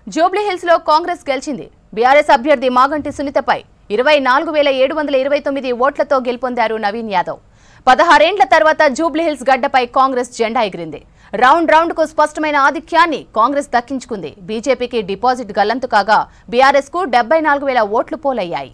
జూబ్లీహిల్స్ లో కాంగ్రెస్ గెలిచింది. బీఆర్ఎస్ అభ్యర్థి మాగంటి సునీతపై 24,729 ఓట్లతో గెలుపొందారు నవీన్ యాదవ్. 16 ఏళ్ల తర్వాత జూబ్లీహిల్స్ గడ్డపై కాంగ్రెస్ జెండా ఎగిరింది. రౌండ్ కు స్పష్టమైన ఆధిక్యాన్ని కాంగ్రెస్ దక్కించుకుంది. బీజేపీకి డిపాజిట్ గల్లంతు కాగా బీఆర్ఎస్ కు 74,000 ఓట్లు పోలయ్యాయి.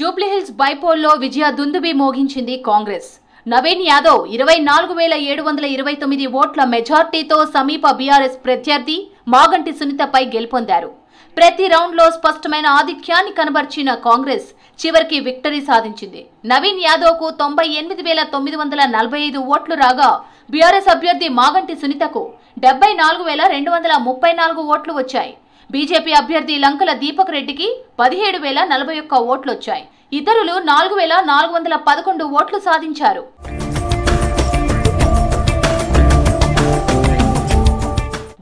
జూబ్లీహిల్స్ బైపోల్లో విజయ దుందుబి మోగించింది కాంగ్రెస్. నవీన్ యాదవ్ 24,729 ఓట్ల మెజార్టీతో సమీప బీఆర్ఎస్ ప్రత్యర్థి మాగంటి సునీతపై గెలుపొందారు. ప్రతి రౌండ్లో స్పష్టమైన ఆధిక్యాన్ని కనబర్చిన కాంగ్రెస్ చివరికి విక్టరీ సాధించింది. నవీన్ యాదవ్కు 98,945 ఓట్లు రాగా బీఆర్ఎస్ అభ్యర్థి మాగంటి సునీతకు 74,234 ఓట్లు వచ్చాయి. బీజేపీ అభ్యర్థి లంకల దీపక్ రెడ్డికి 17,041 ఓట్లు వచ్చాయి. ఇతరులు 4,411 ఓట్లు సాధించారు.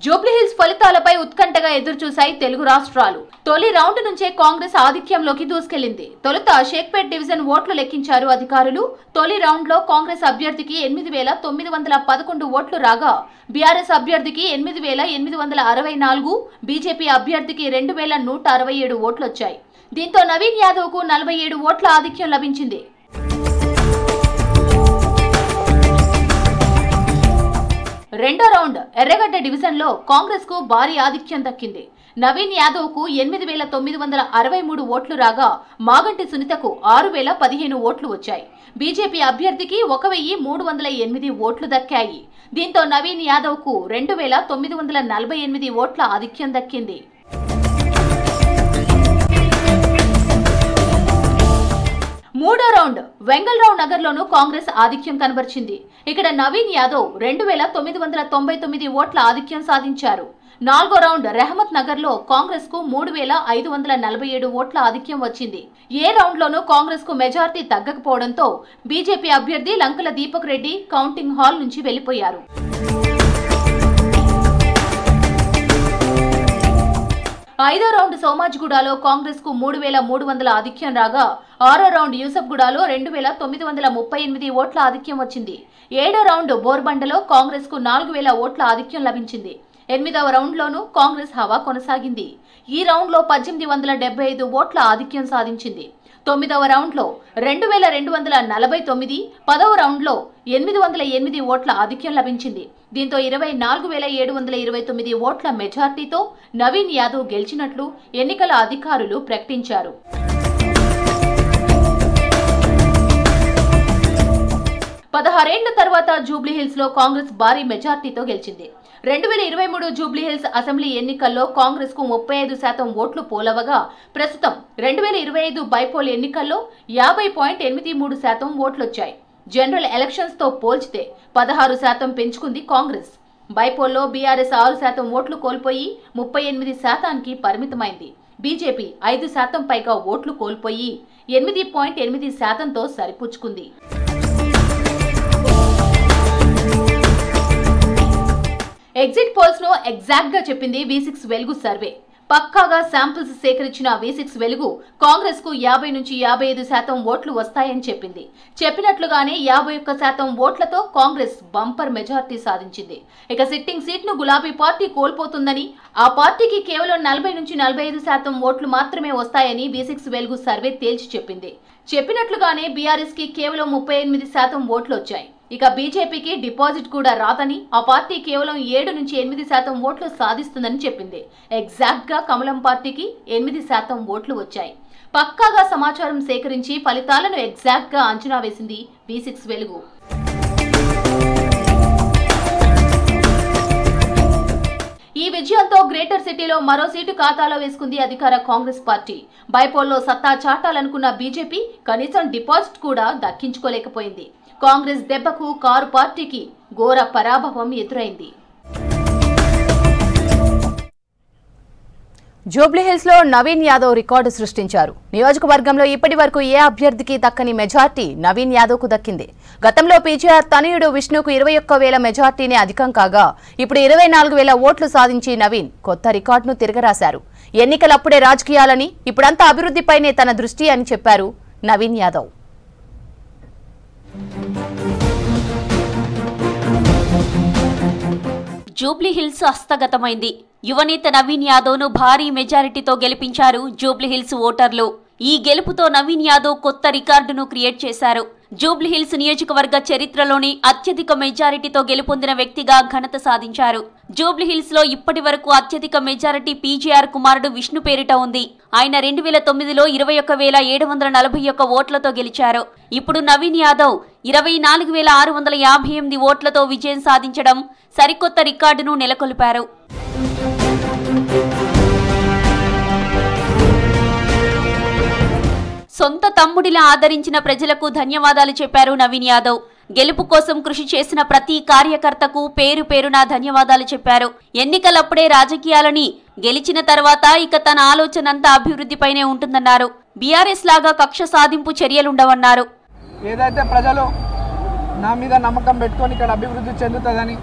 జూబ్లీహిల్స్ ఫలితాలపై ఉత్కంఠగా ఎదురుచూశాయి తెలుగు రాష్ట్రాలు. తొలి రౌండ్ నుంచే కాంగ్రెస్ ఆధిక్యంలోకి దూసుకెళ్లింది. తొలుత షేక్పేట్ డివిజన్ ఓట్లు లెక్కించారు అధికారులు. తొలి రౌండ్ లో కాంగ్రెస్ అభ్యర్థికి 8,911 ఓట్లు రాగా బీఆర్ఎస్ అభ్యర్థికి 8,864, బీజేపీ అభ్యర్థికి 2,167 ఓట్లు వచ్చాయి. దీంతో నవీన్ యాదవ్ కు 47 ఓట్ల ఆధిక్యం లభించింది. రెండో రౌండ్ ఎర్రగడ్డ డివిజన్ లో కాంగ్రెస్ కు భారీ ఆధిక్యం దక్కింది. నవీన్ యాదవ్ కు 8,963 ఓట్లు రాగా మాగంటి సునీతకు 6,015 ఓట్లు వచ్చాయి. బీజేపీ అభ్యర్థికి 1,308 ఓట్లు దక్కాయి. దీంతో నవీన్ యాదవ్ కు 2,948 ఓట్ల ఆధిక్యం దక్కింది. మూడో రౌండ్ వెంగళరావు నగర్ లోను కాంగ్రెస్ ఆధిక్యం కనబర్చింది. ఇక్కడ నవీన్ యాదవ్ 2,999 ఓట్ల ఆధిక్యం సాధించారు. నాలుగో రౌండ్ రెహమత్ నగర్ లో కాంగ్రెస్ కు 3,547 ఓట్ల ఆధిక్యం వచ్చింది. ఏ రౌండ్ లోనూ కాంగ్రెస్ కు మెజార్టీ తగ్గకపోవడంతో బీజేపీ అభ్యర్థి లంకల దీపక్ రెడ్డి కౌంటింగ్ హాల్ నుంచి వెళ్లిపోయారు. ఐదో రౌండ్ సోమాజిగూడలో కాంగ్రెస్ కు 3,300 ఆధిక్యం రాగా ఆరో రౌండ్ యూసఫ్గూడలో 2,938 ఓట్ల ఆధిక్యం వచ్చింది. ఏడో రౌండ్ బోర్బండలో కాంగ్రెస్ కు 4,000 ఓట్ల ఆధిక్యం లభించింది. ఎనిమిదవ రౌండ్ లోనూ కాంగ్రెస్ హవా కొనసాగింది. ఈ రౌండ్ లో 1,875 ఓట్ల ఆధిక్యం సాధించింది. తొమ్మిదవ రౌండ్ లో 2,249, 10వ రౌండ్ లో 808 ఓట్ల ఆధిక్యం లభించింది. దీంతో 24,729 ఓట్ల మెజార్టీతో నవీన్ యాదవ్ గెలిచినట్లు ఎన్నికల అధికారులు ప్రకటించారు. పదహారేళ్ల తర్వాత జూబ్లీహిల్స్ లో కాంగ్రెస్ భారీ మెజార్టీతో గెలిచింది. 2023 జూబ్లీహిల్స్ అసెంబ్లీ ఎన్నికల్లో కాంగ్రెస్ కు 35% ఓట్లు పోలవగా ప్రస్తుతం 2025 బైపోల్ ఎన్నికల్లో 50.83% ఓట్లొచ్చాయి. జనరల్ ఎలక్షన్స్ తో పోల్చితే 16% పెంచుకుంది కాంగ్రెస్. బైపోల్లో బీఆర్ఎస్ 6% ఓట్లు కోల్పోయి 38%కి పరిమితమైంది. బీజేపీ 5% పైగా ఓట్లు కోల్పోయి 8.8%తో సరిపుచ్చుకుంది. ఎగ్జిట్ పోల్స్ ను ఎగ్జాక్ట్ గా చెప్పింది V6 వెలుగు సర్వే. పక్కాగా శాంపిల్స్ సేకరించిన V6 వెలుగు కాంగ్రెస్ కు 50 నుంచి 55% ఓట్లు వస్తాయని చెప్పింది. చెప్పినట్లుగానే 51% ఓట్లతో కాంగ్రెస్ బంపర్ మెజార్టీ సాధించింది. ఇక సిట్టింగ్ సీట్ ను గులాబీ పార్టీ కోల్పోతుందని, ఆ పార్టీకి కేవలం 40 నుంచి 45% ఓట్లు మాత్రమే వస్తాయని V6 వెలుగు సర్వే తేల్చి చెప్పింది. చెప్పినట్లుగానే బీఆర్ఎస్ కి కేవలం 38% ఓట్లు వచ్చాయి. ఇక బీజేపీకి డిపాజిట్ కూడా రాదని, ఆ పార్టీ కేవలం 7 నుంచి 8% ఓట్లు సాధిస్తుందని చెప్పింది. ఎగ్జాక్ట్ గా కమలం పార్టీకి 8% ఓట్లు వచ్చాయి. పక్కాగా సమాచారం సేకరించి ఫలితాలను ఎగ్జాక్ట్ గా అంచనా వేసింది V6 వెలుగు. ఈ విజయంతో గ్రేటర్ సిటీలో మరో సీటు ఖాతాలో వేసుకుంది అధికార కాంగ్రెస్ పార్టీ. బైపోల్లో సత్తా చాటాలనుకున్న బీజేపీ కనీసం డిపాజిట్ కూడా దక్కించుకోలేకపోయింది. కాంగ్రెస్ దెబ్బకు కారు పార్టీకి ఘోర పరాభవం ఎదురైంది. జూబ్లీహిల్స్ లో నవీన్ యాదవ్ రికార్డు సృష్టించారు. నియోజకవర్గంలో ఇప్పటి వరకు ఏ అభ్యర్థికి దక్కని మెజార్టీ నవీన్ యాదవ్ కు దక్కింది. గతంలో పీజీఆర్ తనయుడు విష్ణుకు 21,000 మెజార్టీనే అధికం కాగా ఇప్పుడు 24,000 ఓట్లు సాధించి నవీన్ కొత్త రికార్డును తిరగరాశారు. ఎన్నికలప్పుడే రాజకీయాలని, ఇప్పుడంతా అభివృద్ధిపైనే తన దృష్టి అని చెప్పారు నవీన్ యాదవ్. జూబ్లీహిల్స్ హస్తగతమైంది. యువనేత నవీన్ యాదవ్ను భారీ మెజారిటీతో గెలిపించారు జూబ్లీహిల్స్ ఓటర్లు. ఈ గెలుపుతో నవీన్ యాదవ్ కొత్త రికార్డును క్రియేట్ చేశారు. జూబ్లీహిల్స్ నియోజకవర్గ చరిత్రలోని అత్యధిక మెజారిటీతో గెలుపొందిన వ్యక్తిగా ఘనత సాధించారు. జూబ్లీహిల్స్ లో ఇప్పటి వరకు అత్యధిక మెజారిటీ పీజీఆర్ కుమారుడు విష్ణు పేరిట ఉంది. ఆయన 2009లో 21,741 ఓట్లతో గెలిచారు. ఇప్పుడు నవీన్ యాదవ్ 24,658 ఓట్లతో విజయం సాధించడం సరికొత్త రికార్డును నెలకొల్పారు. సొంత తమ్ముడిలా ఆదరించిన ప్రజలకు ధన్యవాదాలు చెప్పారు నవీన్ యాదవ్. గెలుపు కోసం కృషి చేసిన ప్రతి కార్యకర్తకు పేరు పేరున ధన్యవాదాలు చెప్పారు. ఎన్నికలప్పుడే రాజకీయాలని, గెలిచిన తర్వాత ఇక తన ఆలోచనంతా అభివృద్ధిపైనే ఉంటుందన్నారు. బీఆర్ఎస్ లాగా కక్ష సాధింపు చర్యలుండవన్నారు. ఏదైతే ప్రజలు నా మీద నమ్మకం పెట్టుకొని ఇక్కడ అభివృద్ధి చెందుతుందని,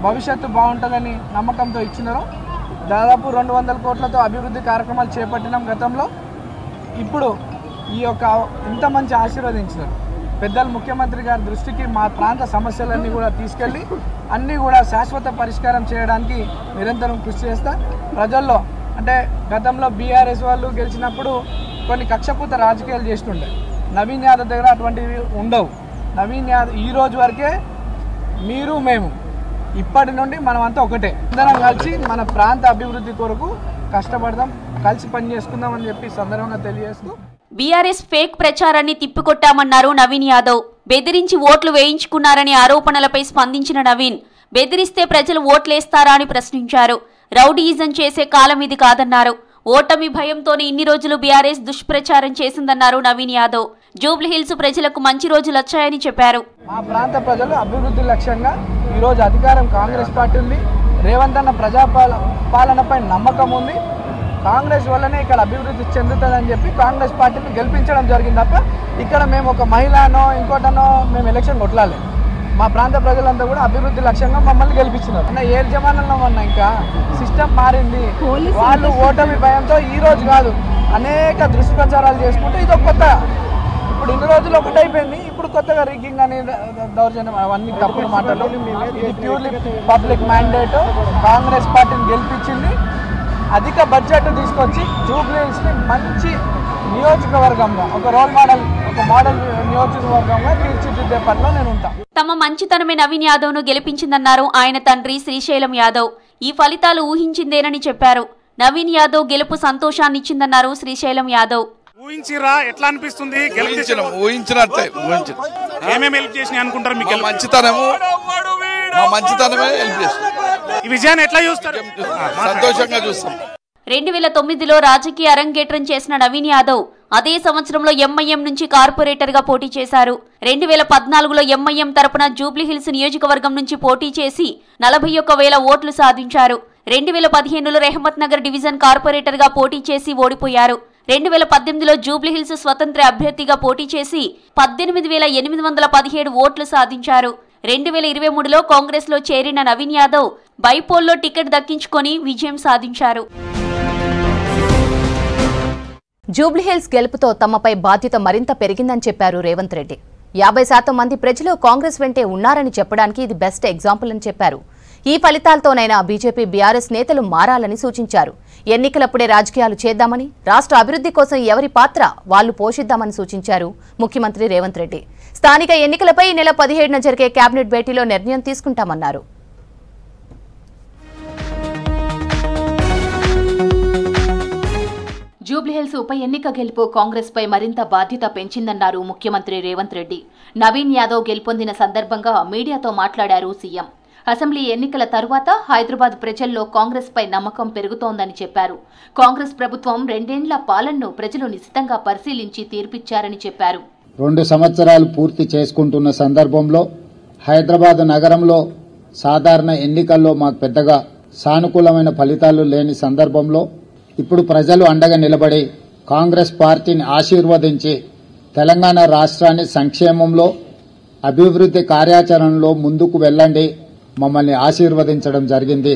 భవిష్యత్తు బాగుంటుందని నమ్మకంతో ఇచ్చినారో దాదాపు 200 కోట్లతో అభివృద్ధి కార్యక్రమాలు చేపట్టినాం గతంలో. ఇప్పుడు ఈ యొక్క ఇంత మంచి ఆశీర్వదించినారు పెద్దలు ముఖ్యమంత్రి గారి దృష్టికి మా ప్రాంత సమస్యలన్నీ కూడా తీసుకెళ్ళి అన్నీ కూడా శాశ్వత పరిష్కారం చేయడానికి నిరంతరం కృషి చేస్తా. ప్రజల్లో అంటే గతంలో బీఆర్ఎస్ వాళ్ళు గెలిచినప్పుడు కొన్ని కక్షపూత రాజకీయాలు చేస్తుండే, నవీన్ యాదవ్ దగ్గర అటువంటివి ఉండవు. నవీన్ యాదవ్ ఈ రోజు వరకే మీరు మేము ఇప్పటి నుండి మనం అంతా ఒకటే, అందరం కలిసి మన ప్రాంత అభివృద్ధి కొరకు కష్టపడదాం, కలిసి పని చేసుకుందాం అని చెప్పి సందర్భంగా తెలియజేస్తూ బీఆర్ఎస్ ఫేక్ ప్రచారాన్ని తిప్పికొట్టామన్నారు నవీన్ యాదవ్. బెదిరించి ఓట్లు వేయించుకున్నారనే ఆరోపణలపై స్పందించిన నవీన్, బెదిరిస్తే ప్రజలు ఓట్లేస్తారా అని ప్రశ్నించారు. రౌడీయిజం చేసే కాలం ఇది కాదన్నారు. ఓటమి భయంతోనే ఇన్ని రోజులు బీఆర్ఎస్ దుష్ప్రచారం చేసిందన్నారు నవీన్ యాదవ్. జూబ్లీహిల్స్ ప్రజలకు మంచి రోజులు వచ్చాయని చెప్పారు. మా ప్రాంత ప్రజలు అభివృద్ధి లక్ష్యంగా ఈరోజు అధికారం కాంగ్రెస్ పార్టీ ఉంది. రేవంత్ అన్న ప్రజాపాలనపై నమ్మకం ఉంది. కాంగ్రెస్ వల్లనే ఇక్కడ అభివృద్ధి చెందుతుందని చెప్పి కాంగ్రెస్ పార్టీని గెలిపించడం జరిగింది తప్ప ఇక్కడ మేము ఒక మహిళనో ఇంకోటనో మేము ఎలక్షన్ కొట్లాలి. మా ప్రాంత ప్రజలంతా కూడా అభివృద్ధి లక్ష్యంగా మమ్మల్ని గెలిపించినారు. అన్న ఏ జమానంలో ఉన్నా ఇంకా సిస్టమ్ మారింది. వాళ్ళు ఓటమి భయంతో ఈ రోజు కాదు అనేక దుష్ప్రచారాలు చేసుకుంటే ఇది ఒక కొత్త, ఇప్పుడు ఇన్ని రోజులు ఒకటైపోయింది. ఇప్పుడు కొత్తగా రిగ్గింగ్ అని దౌర్జన్యం అవన్నీ తప్పుడు మాటలు. ఇది ప్యూర్లీ పబ్లిక్ మ్యాండేట్. కాంగ్రెస్ పార్టీని గెలిపించింది, అధిక బడ్జెట్ తీసుకొచ్చి జూబ్లీహిల్స్ని మంచి నియోజకవర్గంగా ఒక రోల్ మోడల్, ఒక మోడల్ నియోజకవర్గంగా తీర్చిదిద్దే పనిలో నేను ఉంటాను. తమ మంచితనమే నవీన్ యాదవ్ ను గెలిపించిందన్నారు ఆయన తండ్రి శ్రీశైలం యాదవ్. ఈ ఫలితాలు ఊహించిందేనని చెప్పారు. నవీన్ యాదవ్ గెలుపు సంతోషాన్నిచ్చిందన్నారు శ్రీశైలం యాదవ్. ఊహించిరా ఎట్లా అనిపిస్తుంది? ఊహించినట్టే ఏమేమి హెల్ప్ చేసినాయి అనుకుంటారు? మీకు మంచితనమే హెల్ప్ చేస్తుంది. ఈ విజయాన్ని ఎట్లా చూస్తారు? సంతోషంగా చూస్తాం. 2009లో రాజకీయ అరంగేట్రం చేసిన నవీన్ యాదవ్ అదే సంవత్సరంలో ఎంఐఎం నుంచి కార్పొరేటర్ గా పోటీ చేశారు. 2014లో ఎంఐఎం తరపున జూబ్లీహిల్స్ నియోజకవర్గం నుంచి పోటీ చేసి 41,000 ఓట్లు సాధించారు. 2015లో రెహమత్ నగర్ డివిజన్ కార్పొరేటర్ గా పోటీ చేసి ఓడిపోయారు. 2018లో జూబ్లీహిల్స్ స్వతంత్ర అభ్యర్థిగా పోటీ చేసి 18,817 ఓట్లు సాధించారు. 2023లో కాంగ్రెస్ లో చేరిన నవీన్ యాదవ్ బైపోల్లో టికెట్ దక్కించుకొని విజయం సాధించారు. జూబ్లీహిల్స్ గెలుపుతో తమపై బాధ్యత మరింత పెరిగిందని చెప్పారు రేవంత్ రెడ్డి. 50% మంది ప్రజలు కాంగ్రెస్ వెంటే ఉన్నారని చెప్పడానికి ఇది బెస్ట్ ఎగ్జాంపుల్ అని చెప్పారు. ఈ ఫలితాలతోనైనా బీజేపీ బీఆర్ఎస్ నేతలు మారాలని సూచించారు. ఎన్నికలప్పుడే రాజకీయాలు చేద్దామని, రాష్ట్ర అభివృద్ధి కోసం ఎవరి పాత్ర వాళ్లు పోషిద్దామని సూచించారు ముఖ్యమంత్రి రేవంత్ రెడ్డి. స్థానిక ఎన్నికలపై ఈ నెల 17న జరిగే కేబినెట్ భేటీలో నిర్ణయం తీసుకుంటామన్నారు. జూబ్లీహిల్స్ ఉప ఎన్నిక గెలుపు కాంగ్రెస్ పై మరింత బాధ్యత పెంచిందన్నారు ముఖ్యమంత్రి రేవంత్ రెడ్డి. నవీన్ యాదవ్ గెలుపొందిన సందర్భంగా మీడియాతో మాట్లాడారు సీఎం. అసెంబ్లీ ఎన్నికల తరువాత హైదరాబాద్ ప్రజల్లో కాంగ్రెస్ పై నమ్మకం పెరుగుతోందని చెప్పారు. కాంగ్రెస్ ప్రభుత్వం 2 ఏళ్ల పాలనను ప్రజలు నిశితంగా పరిశీలించి తీర్పిచ్చారని చెప్పారు. 2 సంవత్సరాలు పూర్తి చేసుకుంటున్న సందర్భంలో హైదరాబాద్ నగరంలో సాధారణ ఎన్నికల్లో మాకు పెద్దగా సానుకూలమైన ఫలితాలు లేని సందర్భంలో ఇప్పుడు ప్రజలు అండగా నిలబడి కాంగ్రెస్ పార్టీని ఆశీర్వదించి తెలంగాణ రాష్ట్రాన్ని సంక్షేమంలో, అభివృద్ధి కార్యాచరణలో ముందుకు వెళ్లండి, మమ్మల్ని ఆశీర్వదించడం జరిగింది.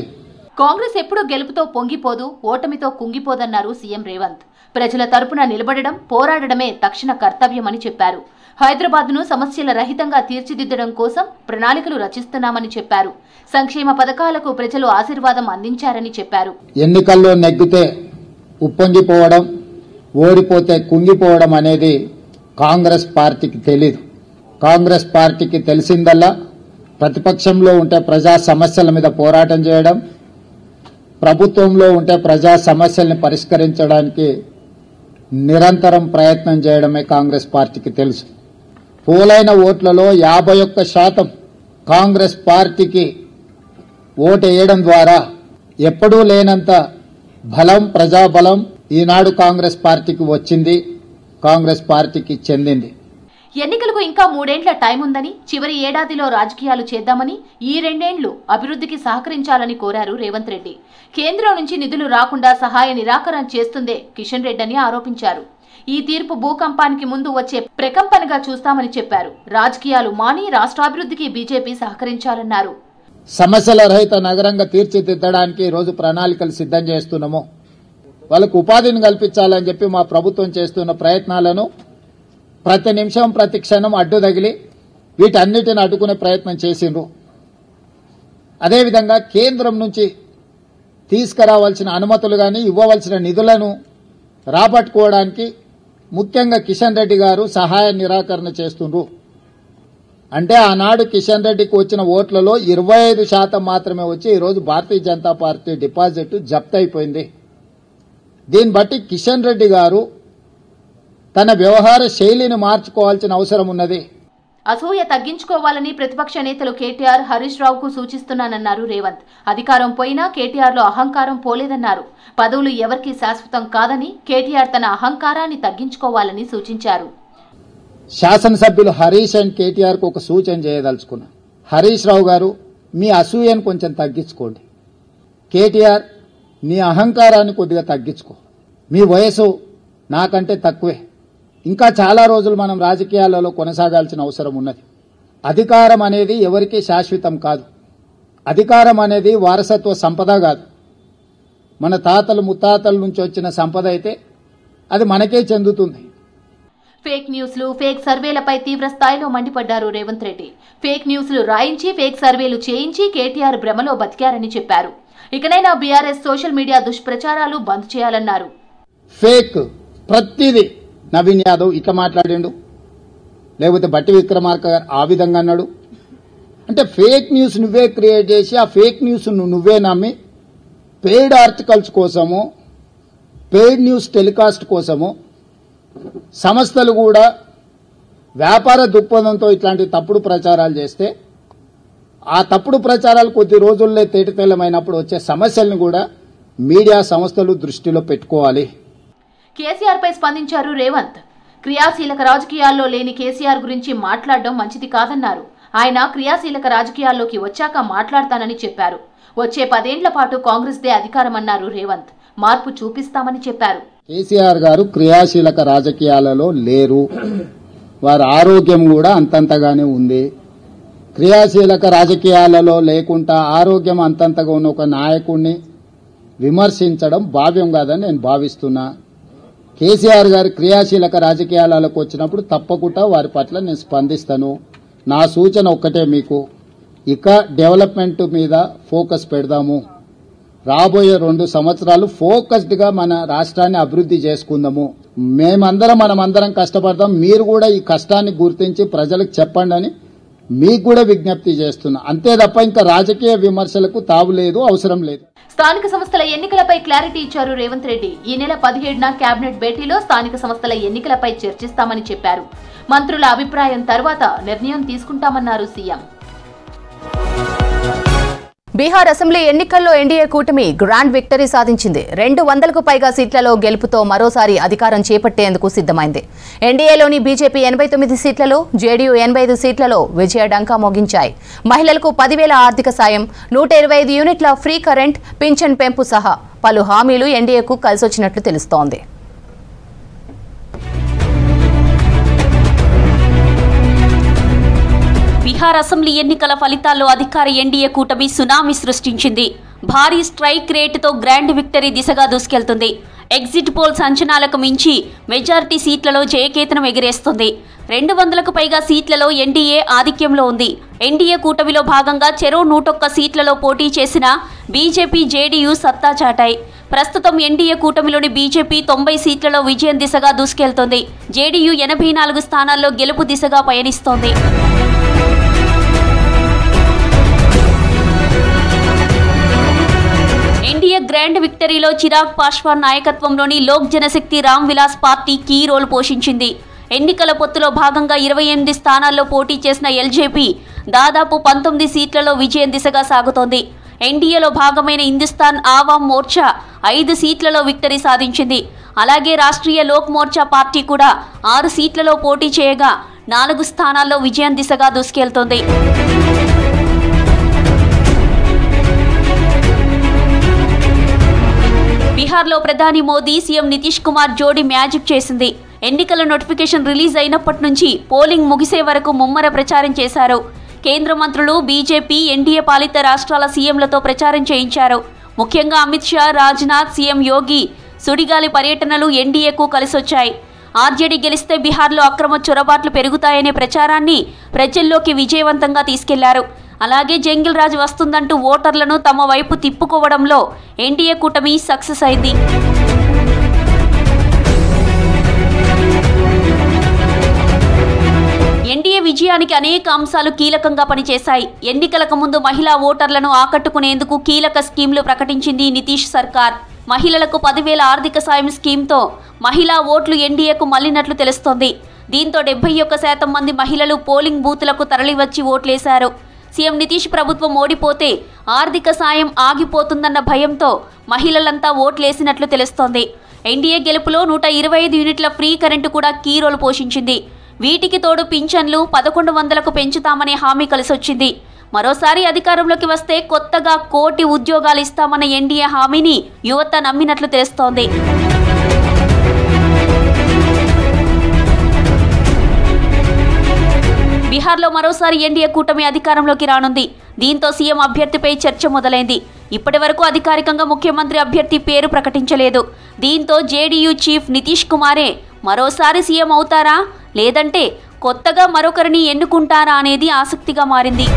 కాంగ్రెస్ ఎప్పుడూ గెలుపుతో పొంగిపోదు, ఓటమితో కుంగిపోదన్నారు సీఎం రేవంత్. ప్రజల తరపున నిలబడడం, పోరాడడమే తక్షణ కర్తవ్యమని చెప్పారు. హైదరాబాద్ను సమస్యల రహితంగా తీర్చిదిద్దడం కోసం ప్రణాళికలు రచిస్తున్నామని చెప్పారు. సంక్షేమ పథకాలకు ప్రజలు ఆశీర్వాదం అందించారని చెప్పారు. ఎన్నికల్లో నెగ్గితే ఉప్పొంగిపోవడం, ఓడిపోతే కుంగిపోవడం అనేది కాంగ్రెస్ పార్టీకి తెలీదు. కాంగ్రెస్ పార్టీకి తెలిసిందల్లా ప్రతిపక్షంలో ఉంటే ప్రజా సమస్యల మీద పోరాటం చేయడం, ప్రభుత్వంలో ఉంటే ప్రజా సమస్యల్ని పరిష్కరించడానికి నిరంతరం ప్రయత్నం చేయడమే కాంగ్రెస్ పార్టీకి తెలుసు. పోలైన ఓట్లలో 51% కాంగ్రెస్ పార్టీకి ఓటు వేయడం ద్వారా ఎప్పుడూ లేనంత బలం, ప్రజాబలం ఈనాడు కాంగ్రెస్ పార్టీకి వచ్చింది, కాంగ్రెస్ పార్టీకి చెందింది. ఎన్నికలకు ఇంకా 3 ఏళ్ల టైం ఉందని, చివరి ఏడాదిలో రాజకీయాలు చేద్దామని, ఈ 2 ఏళ్లు అభివృద్ధికి సహకరించాలని కోరారు రేవంత్ రెడ్డి. కేంద్రం నుంచి నిధులు రాకుండా సహాయ నిరాకరణ చేస్తుందే కిషన్ రెడ్డి అని ఆరోపించారు. ఈ తీర్పు భూకంపానికి ముందు వచ్చే ప్రకంపనగా చూస్తామని చెప్పారు. రాజకీయాలు మాని రాష్ట్రాభివృద్ధికి బీజేపీ సహకరించాలన్నారు. సమస్యల రహిత నగరంగా తీర్చిదిద్దడానికి ఈరోజు ప్రణాళికలు సిద్ధం చేస్తున్నాము. వాళ్ళకు ఉపాధిని కల్పించాలని చెప్పి మా ప్రభుత్వం చేస్తున్న ప్రయత్నాలను ప్రతి నిమిషం, ప్రతి క్షణం అడ్డు తగిలి వీటన్నిటిని అడ్డుకునే ప్రయత్నం చేసిండ్రు. అదేవిధంగా కేంద్రం నుంచి తీసుకురావాల్సిన అనుమతులు కానీ, ఇవ్వవలసిన నిధులను రాబట్టుకోవడానికి ముఖ్యంగా కిషన్ రెడ్డి గారు సహాయ నిరాకరణ చేస్తుండ్రు. అంటే ఆనాడు కిషన్ రెడ్డికి వచ్చిన ఓట్లలో 25% మాత్రమే వచ్చి ఈరోజు భారతీయ జనతా పార్టీ డిపాజిట్ జప్తు అయిపోయింది. దీన్ని బట్టి కిషన్ రెడ్డి గారు తన వ్యవహార శైలిని మార్చుకోవాల్సిన అవసరం ఉన్నది. అసూయ తగ్గించుకోవాలని ప్రతిపక్ష నేతలు కేటీఆర్, హరీష్ రావుకు సూచిస్తున్నానన్నారు రేవంత్. అధికారం పోయినా కేటీఆర్లో అహంకారం పోలేదన్నారు. పదవులు ఎవరికీ శాశ్వతం కాదని కేటీఆర్ తన అహంకారాన్ని తగ్గించుకోవాలని సూచించారు. శాసనసభ్యులు హరీష్ అండ్ కేటీఆర్ కు ఒక సూచన చేయదలుచుకున్నా. హరీష్ రావు గారు, మీ అసూయను కొంచెం తగ్గించుకోండి. కేటీఆర్, నీ అహంకారాన్ని కొద్దిగా తగ్గించుకో. మీ వయసు నాకంటే తక్కువే. ఇంకా చాలా రోజులు మనం రాజకీయాలలో కొనసాగాల్సిన అవసరం ఉన్నది. అధికారం అనేది ఎవరికీ శాశ్వతం కాదు. అధికారం అనేది వారసత్వ సంపద కాదు. మన తాతలు ముత్తాతల నుంచి వచ్చిన సంపద అయితే అది మనకే చెందుతుంది. ఫేక్ న్యూస్లు, ఫేక్ సర్వేలపై తీవ్ర స్థాయిలో మండిపడ్డారు రేవంత్ రెడ్డి. ఫేక్ న్యూస్లు రాయించి, ఫేక్ సర్వేలు చేయించి కేటీఆర్ భ్రమలో బతికారని చెప్పారు. ఇకనైనా బీఆర్ఎస్ సోషల్ మీడియా దుష్ప్రచారాలు బంద్ చేయాలన్నారు. ఫేక్ ప్రతిదీ నవీన్ యాదవ్ ఇట్లా మాట్లాడిండు, లేకపోతే బట్టి విక్రమార్క గారు ఆ విధంగా అన్నాడు. అంటే ఫేక్ న్యూస్ నువ్వే క్రియేట్ చేసి ఆ ఫేక్ న్యూస్ నువ్వే నమ్మి పెయిడ్ ఆర్టికల్స్ కోసము, పెయిడ్ న్యూస్ టెలికాస్ట్ కోసము సంస్థలు కూడా వ్యాపార దృక్పథంతో ఇట్లాంటి తప్పుడు ప్రచారాలు చేస్తే ఆ తప్పుడు ప్రచారాలు కొద్ది రోజుల్లో తేటతెల్లమైనప్పుడు వచ్చే సమస్యలను కూడా మీడియా సంస్థలు దృష్టిలో పెట్టుకోవాలి. కేసీఆర్ పై స్పందించారు రేవంత్. క్రియాశీలక రాజకీయాల్లో లేని కేసీఆర్ గురించి మాట్లాడడం మంచిది కాదన్నారు. ఆయన క్రియాశీలక రాజకీయాల్లోకి వచ్చాక మాట్లాడతానని చెప్పారు. వచ్చే 10 ఏళ్ల పాటు కాంగ్రెస్దే అధికారమన్నారు రేవంత్. మార్పు చూపిస్తామని చెప్పారు. కేసీఆర్ గారు క్రియాశీలక రాజకీయాలలో లేరు. వారి ఆరోగ్యం కూడా అంతంతగానే ఉంది. క్రియాశీలక రాజకీయాలలో లేకుండా ఆరోగ్యం అంతంతగా ఉన్న ఒక నాయకుడిని విమర్శించడం భావ్యం కాదని నేను భావిస్తున్నా. కేసీఆర్ గారు క్రియాశీలక రాజకీయాలకు వచ్చినప్పుడు తప్పకుండా వారి పట్ల నేను స్పందిస్తాను. నా సూచన ఒక్కటే మీకు, ఇక డెవలప్మెంట్ మీద ఫోకస్ పెడదాము. రాబోయే 2 సంవత్సరాలు ఫోకస్డ్గా మన రాష్ట్రాన్ని అభివృద్ధి చేసుకుందాము. మనమందరం కష్టపడదాం. మీరు కూడా ఈ కష్టాన్ని గుర్తించి ప్రజలకు చెప్పండి అని మీకు కూడా విజ్ఞప్తి చేస్తున్నా. అంతే తప్ప ఇంకా రాజకీయ విమర్శలకు తావు లేదు, అవసరం లేదు. స్థానిక సంస్థల ఎన్నికలపై క్లారిటీ ఇచ్చారు రేవంత్ రెడ్డి. ఈ నెల 17న కేబినెట్ భేటీలో స్థానిక సంస్థల ఎన్నికలపై చర్చిస్తామని చెప్పారు. మంత్రుల అభిప్రాయం తర్వాత నిర్ణయం తీసుకుంటామన్నారు సీఎం. బీహార్ అసెంబ్లీ ఎన్నికల్లో ఎన్డీఏ కూటమి గ్రాండ్ విక్టరీ సాధించింది. 200కు పైగా సీట్లలో గెలుపుతో మరోసారి అధికారం చేపట్టేందుకు సిద్ధమైంది. ఎన్డీఏలోని బీజేపీ 89 సీట్లలో, జేడీయూ 85 సీట్లలో విజయ డంకా మోగించాయి. మహిళలకు 10,000 ఆర్థిక సాయం, 125 యూనిట్ల ఫ్రీ కరెంట్, పింఛన్ పెంపు సహా పలు హామీలు ఎన్డీఏకు కలిసొచ్చినట్లు తెలుస్తోంది. బీహార్ అసెంబ్లీ ఎన్నికల ఫలితాల్లో అధికార ఎన్డీఏ కూటమి సునామీ సృష్టించింది. భారీ స్ట్రైక్ రేటుతో గ్రాండ్ విక్టరీ దిశగా దూసుకెళ్తుంది. ఎగ్జిట్ పోల్స్ అంచనాలకు మించి మెజారిటీ సీట్లలో జయకేతనం ఎగిరేస్తుంది. 200కు పైగా సీట్లలో ఎన్డీఏ ఆధిక్యంలో ఉంది. ఎన్డీఏ కూటమిలో భాగంగా చెరో 101 సీట్లలో పోటీ చేసిన బీజేపీ, జేడీయూ సత్తా చాటాయి. ప్రస్తుతం ఎన్డీఏ కూటమిలోని బీజేపీ 90 సీట్లలో విజయం దిశగా దూసుకెళ్తోంది. జేడీయూ 84 స్థానాల్లో గెలుపు దిశగా పయనిస్తోంది. ఎన్డీఏ గ్రాండ్ విక్టరీలో చిరాగ్ పాస్వాన్ నాయకత్వంలోని Lok Janshakti Ram Vilas party key role పోషించింది. ఎన్నికల పొత్తులో భాగంగా 28 స్థానాల్లో పోటీ చేసిన ఎల్జేపీ దాదాపు 19 సీట్లలో విజయం దిశగా సాగుతోంది. ఎన్డీఏలో భాగమైన హిందుస్థాన్ ఆవాం మోర్చా 5 సీట్లలో విక్టరీ సాధించింది. అలాగే రాష్ట్రీయ లోక్ మోర్చా పార్టీ కూడా 6 సీట్లలో పోటీ చేయగా 4 స్థానాల్లో విజయం దిశగా దూసుకెళ్తోంది. బీహార్లో ప్రధాని మోదీ, సీఎం నితీష్ కుమార్ జోడీ మ్యాజిక్ చేసింది. ఎన్నికల నోటిఫికేషన్ రిలీజ్ అయినప్పటి నుంచి పోలింగ్ ముగిసే వరకు ముమ్మర ప్రచారం చేశారు. కేంద్ర మంత్రులు, బీజేపీ, ఎన్డీఏ పాలిత రాష్ట్రాల సీఎంలతో ప్రచారం చేయించారు. ముఖ్యంగా అమిత్ షా, రాజ్నాథ్, సీఎం యోగి సుడిగాలి పర్యటనలు ఎన్డీఏకు కలిసొచ్చాయి. ఆర్జేడీ గెలిస్తే బీహార్లో అక్రమ చొరబాట్లు పెరుగుతాయనే ప్రచారాన్ని ప్రజల్లోకి విజయవంతంగా తీసుకెళ్లారు. అలాగే జంగిల్ రాజ్ వస్తుందంటూ ఓటర్లను తమ వైపు తిప్పుకోవడంలో ఎన్డీఏ కూటమి సక్సెస్ అయింది. ఎన్డీఏ విజయానికి అనేక అంశాలు కీలకంగా పనిచేశాయి. ఎన్నికలకు ముందు మహిళా ఓటర్లను ఆకట్టుకునేందుకు కీలక స్కీమ్లు ప్రకటించింది నితీష్ సర్కార్. మహిళలకు 10,000 ఆర్థిక సాయం స్కీమ్తో మహిళా ఓట్లు ఎన్డీఏకు మళ్లినట్లు తెలుస్తోంది. దీంతో 71% మంది మహిళలు పోలింగ్ బూతులకు తరలివచ్చి ఓట్లేశారు. సీఎం నితీష్ ప్రభుత్వం ఓడిపోతే ఆర్థిక సాయం ఆగిపోతుందన్న భయంతో మహిళలంతా ఓట్లేసినట్లు తెలుస్తోంది. ఎన్డీఏ గెలుపులో 125 యూనిట్ల ఫ్రీ కరెంటు కూడా కీ రోల్ పోషించింది. వీటికి తోడు పింఛన్లు 1100కు పెంచుతామనే హామీ కలిసొచ్చింది. మరోసారి అధికారంలోకి వస్తే కొత్తగా 1 కోటి ఉద్యోగాలు ఇస్తామన్న ఎన్డీఏ హామీని యువత నమ్మినట్లు తెలుస్తోంది. బీహార్లో మరోసారి ఎన్డీఏ కూటమి అధికారంలోకి రానుంది. దీంతో సీఎం అభ్యర్థిపై చర్చ మొదలైంది. ఇప్పటి వరకు అధికారికంగా ముఖ్యమంత్రి అభ్యర్థి పేరు ప్రకటించలేదు. దీంతో జేడీయూ చీఫ్ నితీష్ కుమారే మరోసారి సీఎం అవుతారా, లేదంటే కొత్తగా మరొకరిని ఎన్నుకుంటారా అనేది ఆసక్తిగా మారింది.